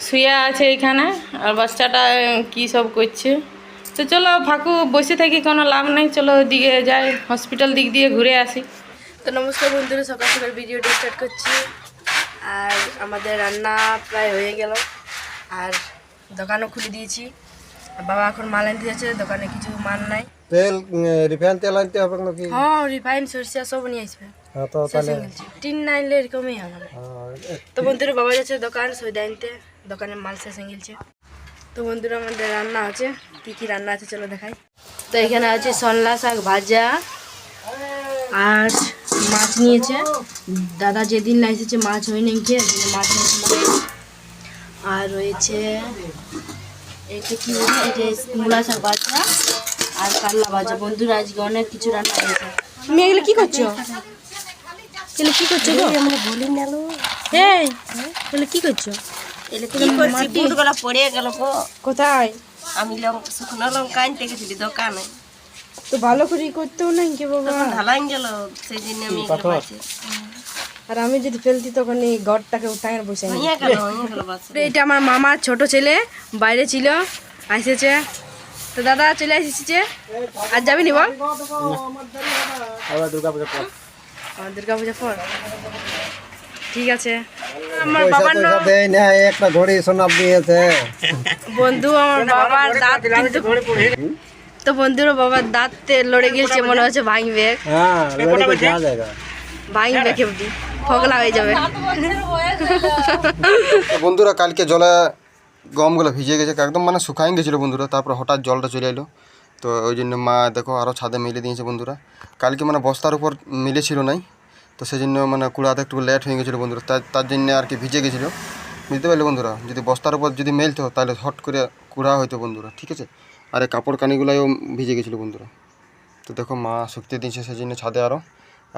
শুয়ে আছে এখানে আর বাচ্চাটা কি সব করছে। তো চলো ফাঁকু বসে থাকি, কোনো লাভ নেই, চলো ওদিকে যাই, হসপিটাল দিক দিয়ে ঘুরে আসি। তো নমস্কার বন্ধুরা, সকাল সকাল ভিডিওটা স্টার্ট করছি। আর আমাদের রান্না প্রায় হয়ে গেল, আর দোকানও খুলে দিয়েছি। বাবা এখন মাল আনতে যাচ্ছে, দোকানে কিছু মাল নাই। তেল রিফাইন তেল আনতে হবে নাকি? হ্যাঁ, রিফাইন সরষে সব নিয়ে আসবে। হ্যাঁ, তো তাহলে টিন না আনলে এরকমই হবে। তো বন্ধুরা বাবা যাচ্ছে দোকান সৈদা আনতে, দোকানে মাল শেষ হয়ে গেছে। তো বন্ধুরা আমাদের রান্না আছে, কী কী রান্না আছে চলো দেখাই। তো এখানে আছে সল্লা শাক ভাজা, আর মাছ নিয়েছে দাদা, যেদিন না এসেছে মাছ হয়নি খেয়ে, মাছ নিয়েছে। আর রয়েছে এটা কি বলে, এটা মূলা শাক ভাজা আর কাল্লা ভাজা। বন্ধুরা আজকে অনেক কিছু রান্না হয়েছে। তুমি এগুলো কি করছো? এগুলো কি করছো গো? আমরা বলি না লো। এই এগুলো কি করছো? এলে কি করছি, বুটগুলো পড়ে গেল গো। কোথায়? আমি শুকনো লঙ্কা আনতে গেছিলি দোকানে, তো ভালো করে করতেও না কি বাবা, তখন ঢালাইন গেল, সেই জন্য আমি এগুলো পাচ্ছি। আর আমি যদি ফেলতি তখন এই ঘরটাকে উঠাই আর বসে হইয়া গেল বাস। এটা আমার মামার ছোট ছেলে বাইরে ছিল, এসেছে। তো দাদা চলে এসেছে, আর যাবি নি বল? আবার দুর্গাপূজা পর আমার দুর্গা পূজা পর ঠিক আছে। আমার বাবার পয়সা দেয় না, একটা ঘড়ি সোনা দিয়েছে বন্ধু, আমার বাবার দাঁত কিন্তু, তো বন্ধুরা বাবার দাঁত লড়ে গেছে, মনে হচ্ছে ভাঙবে। হ্যাঁ, লড়ে তো যাওয়া যায়গা। ভাঙবে কেমনি, ফগলা হয়ে যাবে। বন্ধুরা কালকে জলে গমগুলো ভিজে গেছে একদম, মানে শুকাই গেছিলো বন্ধুরা, তারপর হঠাৎ জলটা চলে এলো। তো ওই জন্য মা দেখো আরও ছাদে মিলে দিয়েছে বন্ধুরা। কালকে মানে বস্তার উপর মিলেছিল নাই, তো সেই জন্য মানে কুড়াতে একটু লেট হয়ে গেছিলো বন্ধুরা, তার জন্য আর কি ভিজে গেছিলো, বুঝতে পারলে বন্ধুরা। যদি বস্তার উপর যদি মেলতো তাহলে হট করে কুড়া হইতো বন্ধুরা, ঠিক আছে। আর এই কাপড় কানিগুলোও ভিজে গেছিলো বন্ধুরা। তো দেখো মা শুকতে দিয়েছে, সেই জন্য ছাদে আরও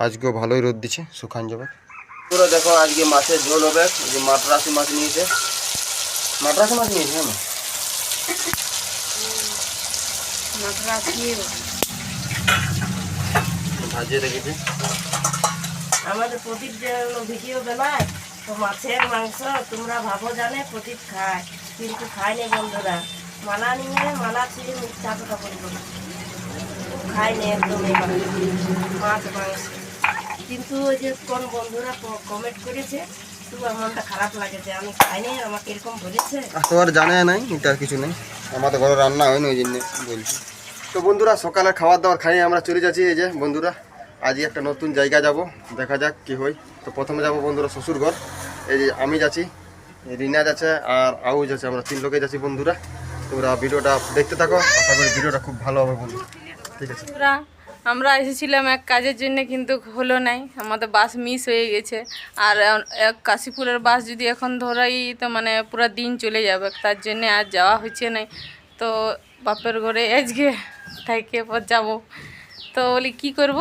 আজকেও ভালোই রোদ দিচ্ছে, শুকান যাবে পুরো। দেখো আজকে মাছের ঝোল হবে, যে মাটরাসি মাছ নিয়েছে, মাটরাসি মাছ নিয়েছে। হ্যাঁ, ভাজিয়ে রেখেছি। আমাদের প্রদীপ যে ভিডিও বেলায়, তো মাছের মাংস তোমরা ভাবো জানে প্রদীপ খায়, কিন্তু খায়নি বন্ধুরা। মালা নিয়ে মালা ছিঁড়ে মিথ্যা কথা বলবো না, খায়নি একদম মাছ মাংস। কিন্তু ওই যে কোন বন্ধুরা কমেন্ট করেছে, তো আমার মনটা খারাপ লাগে যে আমি খাইনি, আমাকে এরকম বলেছে। তো আর জানে নাই, তার কিছু নেই, আমাদের ঘরে রান্না হয়নি ওই জন্য বলছি। তো বন্ধুরা সকালে খাবার দাবার খাই আমরা চলে যাচ্ছি। এই যে বন্ধুরা আজকে একটা নতুন জায়গা যাব, দেখা যাক কি হয়। তো প্রথমে যাব বন্ধুরা শ্বশুর ঘর। এই যে আমি যাচ্ছি, রিনা যাচ্ছে আর আউজ যাচ্ছে, আমরা 3 লোকে যাচ্ছি বন্ধুরা। তোমরা ভিডিওটা দেখতে থাকো, আশা করি ভিডিওটা খুব ভালো হবে বন্ধু, ঠিক আছে। আমরা এসেছিলাম এক কাজের জন্য, কিন্তু হলো নাই, আমাদের বাস মিস হয়ে গেছে। আর এক কাশীপুরের বাস যদি এখন ধরাই তো মানে পুরো দিন চলে যাবে, তার জন্যে আর যাওয়া হচ্ছে না। তো বাপের ঘরে আজকে থেকে পর যাবো, তো বলি কী করব,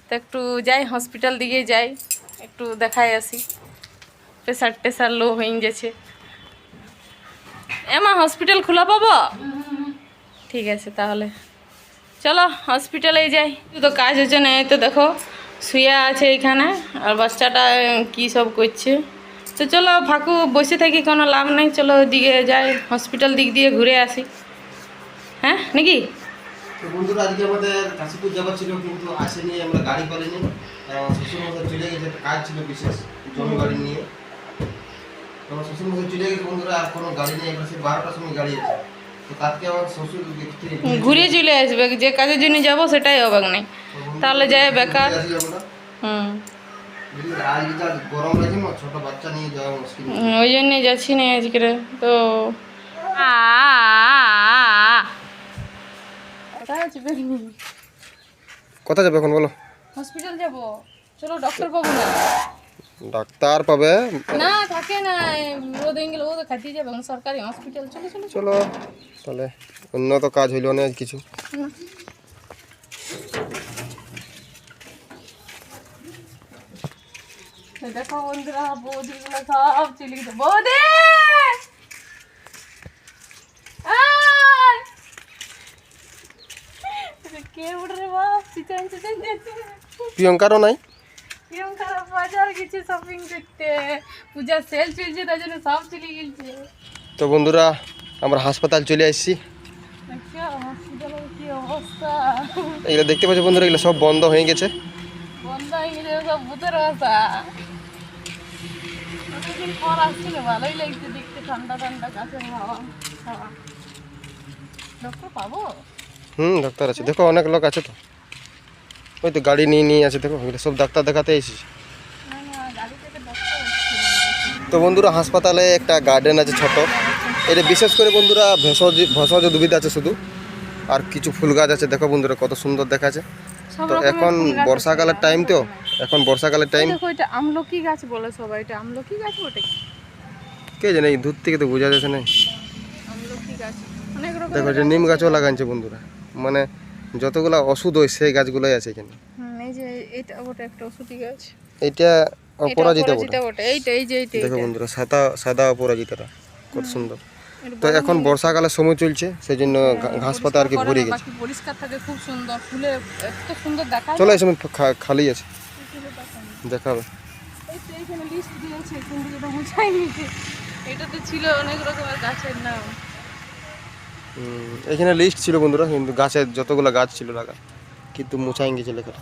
তো একটু যাই হসপিটাল দিকে যাই, একটু দেখাই আসি, প্রেশার লো হয়ে গেছে। এমা হসপিটাল খোলা পাবো? ঠিক আছে তাহলে চলো হসপিটালে যাই। তো কাজ হচ্ছে না, তো দেখো শুয়ে আছে এইখানে আর বাচ্চাটা কি সব করছে। তো চলো ফাঁকু বসে থাকি, কোনো লাভ নেই, চলো ওদিকে যাই, হসপিটাল দিক দিয়ে ঘুরে আসি। হ্যাঁ নাকি? তো বন্ধুরা আজকে আমাদের কাশীপুর যাবার ছিল, কিন্তু আসেনি, আমরা গাড়ি করিনি, শ্বশুরমশাই চলে গেছে, একটা কাজ ছিল বিশেষ জমি বাড়ি নিয়ে। তো আমার শ্বশুরমশাই চলে গেছে বন্ধুরা, আর কোনো গাড়ি নেই, এবার সেই 12টার সময় গাড়ি আছে। তো তাকে আমার শ্বশুর ঘুরে চলে আসবে, যে কাজের জন্য যাবো সেটাই হবে না, তাহলে যায় বেকার। গরম লাগে না, ছোট বাচ্চা নিয়ে যাওয়া মুশকিল, ওই জন্যে যাচ্ছি না আজকে। তো কোথায় যাবে এখন বলো? হসপিটাল যাব, চলো ডক্টর পাবো না। ডাক্তার পাবে না থাকে না, ও দিন গেলে ও তো খাইতে যাবে সরকারি হসপিটাল, চলো চলো চলো তাহলে, অন্য তো কাজ হইল না কিছু। দেখো বন্ধুরা বৌদিগুলো সব চলে গেছে। বৌদি কে উঠে রে বাপ, চিচান চিচান যাচ্ছে। প্রিয়ঙ্কারও নাই, কিরম খারাপ বাজার গেছে শপিং করতে, পূজা সেল চলছে তার জন্য সব চলে গেছে। তো বন্ধুরা আমরা হাসপাতাল চলে আসছি। আচ্ছা হসপিটালের কি অবস্থা, এগুলো দেখতে পাচ্ছ বন্ধুরা, এগুলো সব বন্ধ হয়ে গেছে। বন্ধ হয়ে গেছে সব ভূতের বাসা। অনেকদিন পর আসছিল, ভালোই লাগছে দেখতে, ঠান্ডা ঠান্ডা গাছের হাওয়া হাওয়া। ডক্টর পাবো? ডাক্তার আছে, দেখো অনেক লোক আছে তো, ওই তো গাড়ি নিয়ে নিয়ে আছে, দেখো এগুলো সব ডাক্তার দেখাতে এসেছি। না না, গাড়ি থেকে ডক্টর আসছে। তো বন্ধুরা হাসপাতালে একটা গার্ডেন আছে ছোট, এটা বিশেষ করে বন্ধুরা ভেষজ উদ্ভিদ আছে শুধু, আর কিছু ফুল গাছ আছে। দেখো বন্ধুরা কত সুন্দর দেখাচ্ছে। সব তো রকমের এখন ফুল গাছ বর্ষাকালের আছে। টাইম, তো এখন বর্ষাকালের টাইম, দেখো এটা আমলকি গাছ বলে সবাই, এটা আমলকি গাছ বটে কি? কে জানে, এই দূর থেকে তো বোঝা যাচ্ছে না। আমলকি গাছ অনেক রকম। দেখো যে নিম গাছও লাগাচ্ছে বন্ধুরা, মানে যতগুলা ওষুধ হয় সেই গাছগুলোই আছে এখানে। এই যে এটা ওটা একটা ওষুধি গাছ, এইটা অপরাজিতা বটে। অপরাজিতা বটে, এইটা এই যে এইটা দেখো এইটা। বন্ধুরা সাদা সাদা অপরাজিতাটা কত সুন্দর। এর তো এখন বর্ষাকালের সময় চলছে, সেই জন্য ঘাস পাতা আর কি পরিষ্কার করে ভরে না, গেছে। বাকি পরিষ্কার থাকে, খুব সুন্দর ফুলে এত সুন্দর দেখায়। চলো এই সময় খালি আছে, দেখাবে। এই তো এইখানে লিস্ট দিয়েছে, কিন্তু এটা মুছাই নিতে। এটাতে ছিল অনেক রকমের গাছের নাম। এখানে লিস্ট ছিল বন্ধুরা, কিন্তু গাছের যতগুলো গাছ ছিল লাগা, কিন্তু মুছাই গেছে লেখাটা।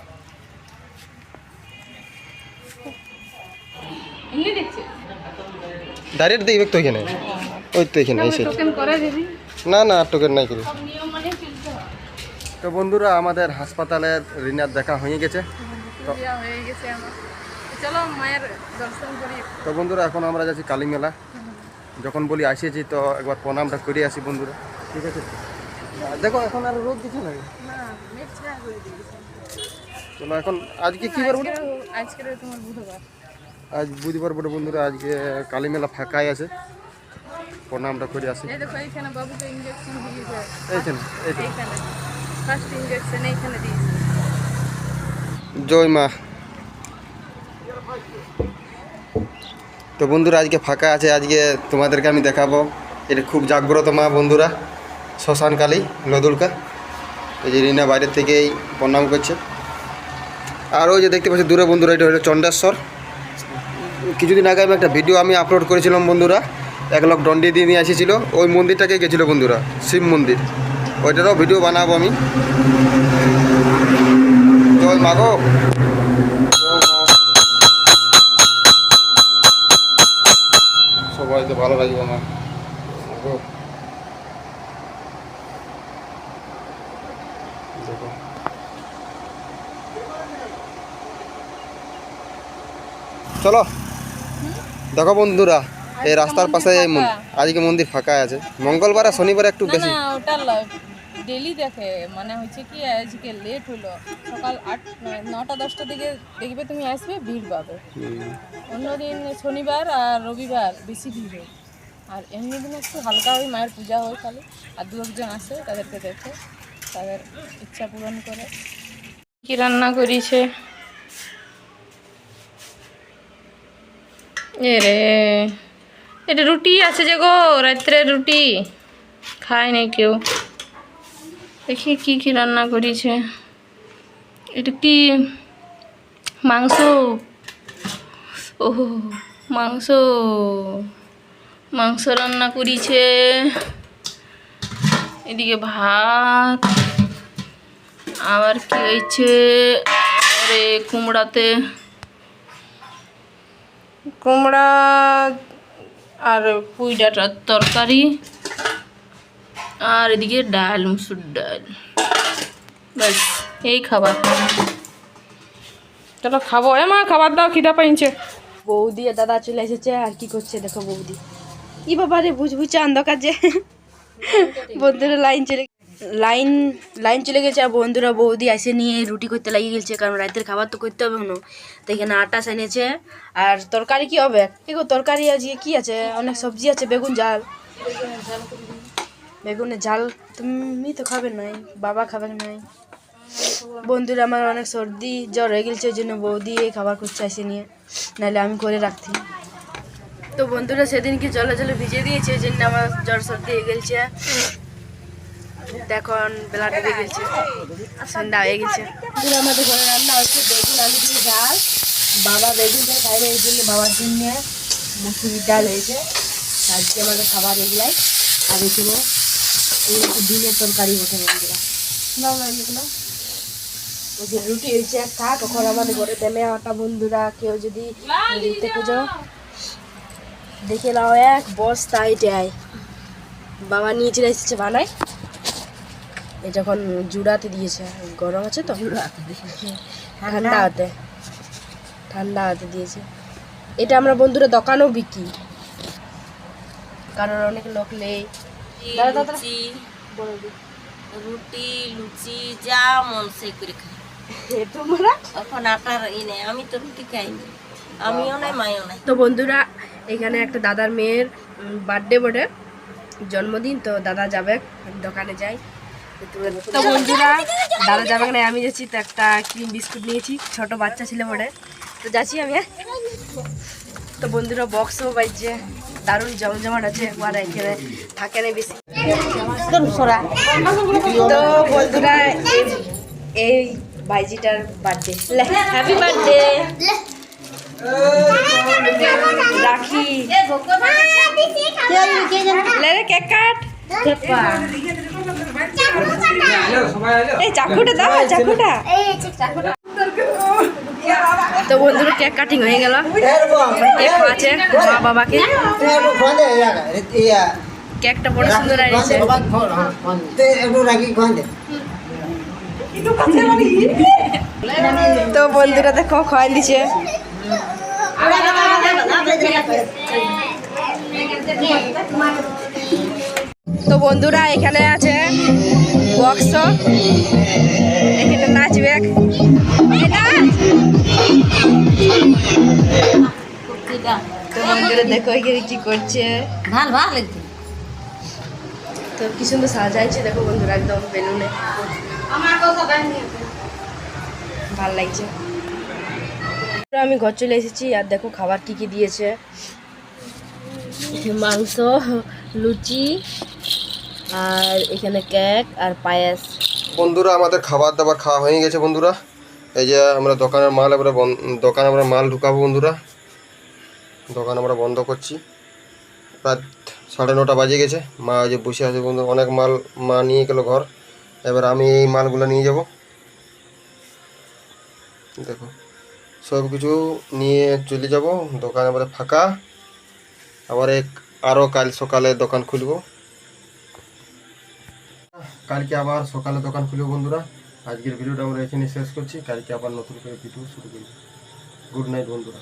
এমনি দেখছে ডাইরেক্ট দেখবে তো এখানে, ওই তো এখানে এসে। টোকেন করে দিবি, না না টোকেন নাই করে। সব নিয়ম মানে চলতে হয়। তো বন্ধুরা আমাদের হাসপাতালের রিনার দেখা হয়ে গেছে। দেওয়া হয়ে গেছে আমার। চলো মায়ের দর্শন করি। তো বন্ধুরা এখন আমরা যাচ্ছি কালী মেলা, যখন বলি আসিয়েছি তো একবার প্রণামটা করে আসি বন্ধুরা, ঠিক আছে? দেখো এখন আর রোদ দিচ্ছে না। না নেট ছাড়া করে দিয়েছি। চলো এখন আজকে কি বার বলে? আজকের তোমার বুধবার। আজ বুধবার বলে বন্ধুরা, আজকে কালী মেলা ফাঁকাই আছে, প্রণামটা করে আসি। এই দেখো এইখানে বাবুকে ইঞ্জেকশন দিয়েছে, এইখানে এইখানে এইখানে ফার্স্ট ইঞ্জেকশন এইখানে দিয়েছে। জয় মা। তো বন্ধুরা আজকে ফাঁকা আছে, আজকে তোমাদেরকে আমি দেখাবো। এটা খুব জাগ্রত মা বন্ধুরা, শ্মশান কালী লদুলকা। এই যে রিনা বাইরের থেকেই প্রণাম করছে। আর ওই যে দেখতে পাচ্ছি দূরে বন্ধুরা, এটা হলো চণ্ডেশ্বর। কিছুদিন আগে আমি একটা ভিডিও আমি আপলোড করেছিলাম বন্ধুরা, এক লোক দণ্ডি দিয়ে নিয়ে এসেছিলো, ওই মন্দিরটাকে গেছিলো বন্ধুরা, শিব মন্দির। ওইটারও ভিডিও বানাবো আমি। জয় মা গো। সবাই তো ভালো লাগবে মা গো। দেখো চলো দেখো বন্ধুরা, এই রাস্তার পাশে এই আজকে মন্দির ফাঁকা আছে। মঙ্গলবার আর শনিবার একটু না বেশি। না ওটা ডেলি দেখে, মানে হচ্ছে কি আজকে লেট হলো, সকাল 9টা-10টার দিকে দেখবে তুমি আসবে, ভিড় পাবে। অন্যদিন শনিবার আর রবিবার বেশি ভিড় হয়, আর এমনি দিন একটু হালকা হয়, মায়ের পূজা হয় খালি, আর দু একজন আসে তাদেরকে দেখে, তাদের ইচ্ছা পূরণ করে। কি রান্না করেছে এ রে, এটা রুটি আছে যে গো, রাত্রে রুটি খায় নাই কেউ। দেখি কি কি রান্না করেছে। এটা কি মাংস? ওহো মাংস, মাংস রান্না করেছে। এদিকে ভাত, আবার কি হয়েছে, আরে কুমড়া আর পুঁই ডাঁটার তরকারি, আর এদিকে ডাল, মুসুর ডাল, ব্যাস এই খাবার। চলো খাবো, মা খাবার দাও, খিদা পাইছে। বৌদি আর দাদা চলে এসেছে, আর কি করছে দেখো বৌদি। ই বাবা রে, বুঝবুঝছে অন্ধকার যে। বন্ধুরা লাইন চলে গেছে, আর বন্ধুরা বৌদি এসে নিয়ে রুটি করতে লাগিয়ে গেছে, কারণ রাতের খাবার তো করতে হবে না। তো এখানে আটা সানিয়েছে, আর তরকারি কি হবে দেখো, তরকারি আজকে কি আছে, অনেক সবজি আছে, বেগুনের ঝাল। তুমি তো খাবে নাই, বাবা খাবে নাই। বন্ধুরা আমার অনেক সর্দি জ্বর হয়ে গেছে, ওই জন্য বৌদি এই খাবার করছে এসে নিয়ে, নাহলে আমি করে রাখতি। তো বন্ধুরা সেদিন কি জলে ভিজে দিয়েছে, ওই জন্য আমার জ্বর সর্দি হয়ে গেছে। এখন বেলা ডুবে গেছে, সন্ধ্যা হয়ে গেছে। আমাদের ঘরে রান্না হচ্ছে বেগুন আলু দিয়ে ঝাল, বাবা বেগুন করে খাইবে, এই জন্য বাবার জন্য মুসুরির ডাল হয়েছে আজকে আমাদের খাবার এগুলাই। আর এখানে এই ডিমের তরকারি ওঠে বন্ধুরা। এগুলো ওই যে রুটি হয়েছে একটা, তখন আমাদের ঘরে দেমে আটা বন্ধুরা। কেউ যদি দেখতে খুঁজো দেখে নাও, এক বস্তা এটাই বাবা নিয়ে চলে এসেছে বানায়। এই যখন জুড়াতে দিয়েছে, গরম আছে তো ঠান্ডা হতে দিয়েছে। এটা আমরা বন্ধুরা দোকানেও বিক্রি, কারণ অনেক লোক নেই। লুচি, রুটি লুচি যা মন সেই করে খাই। তোমরা এখন আটার নেই, আমি তো রুটি খাইনি, আমিও নাই মাইও নাই। তো বন্ধুরা এখানে একটা দাদার মেয়ের বার্থডে বটে, জন্মদিন। তো দাদা যাবে, দোকানে যাই। তো বন্ধুরা দাদা যাবে না, আমি যাচ্ছি। তো একটা ক্রিম বিস্কুট নিয়েছি, ছোট বাচ্চা ছিল বটে, তো যাচ্ছি আমি। তো বন্ধুরা বক্সও বাজছে, দারুণ জমজমাট আছে, আর এখানে থাকে না বেশি। তো বন্ধুরা এই ভাইজিটার বার্থডে, হ্যাপি বার্থডে রাখি। লে রে কেক কাট, এই চাকুটা দাও, চাকুটা। তো বন্ধুরা কেক কাটিং হয়ে গেল, কেক খাওয়াচ্ছে মা বাবাকে। কেকটা বড় সুন্দর আসছে। তো বন্ধুরা দেখো খাওয়াই দিচ্ছে। তো বন্ধুরা এখানে আছে বক্স, এখানে নাচবে। তো বন্ধুরা দেখো এখানে কি করছে, ভালো ভালো লাগছে। তো কি সুন্দর সাজাইছে দেখো বন্ধুরা, একদম বেলুনে ভাল লাগছে। আমি ঘর চলে এসেছি, আর দেখো খাবার কি কি দিয়েছে। মাংস, লুচি, আর এখানে কেক আর পায়েস। বন্ধুরা আমাদের খাবার দাবার খাওয়া হয়ে গেছে বন্ধুরা। এই যে আমরা দোকানের মাল এবারে দোকানে আমরা মাল ঢুকাবো বন্ধুরা। দোকান আমরা বন্ধ করছি, রাত 9:30 বাজে গেছে। মা ওই যে বসে আছে বন্ধু, অনেক মাল মা নিয়ে গেল ঘর। এবার আমি এই মালগুলো নিয়ে যাব। দেখো সব কিছু নিয়ে চলে যাব, দোকান এবারে ফাঁকা। আবার আরও কাল সকালে দোকান খুলব, কালকে আবার সকালে দোকান খুলব বন্ধুরা। আজকের ভিডিওটা আমরা এখানে শেষ করছি, কালকে আবার নতুন করে ভিডিও শুরু করব। গুড নাইট বন্ধুরা।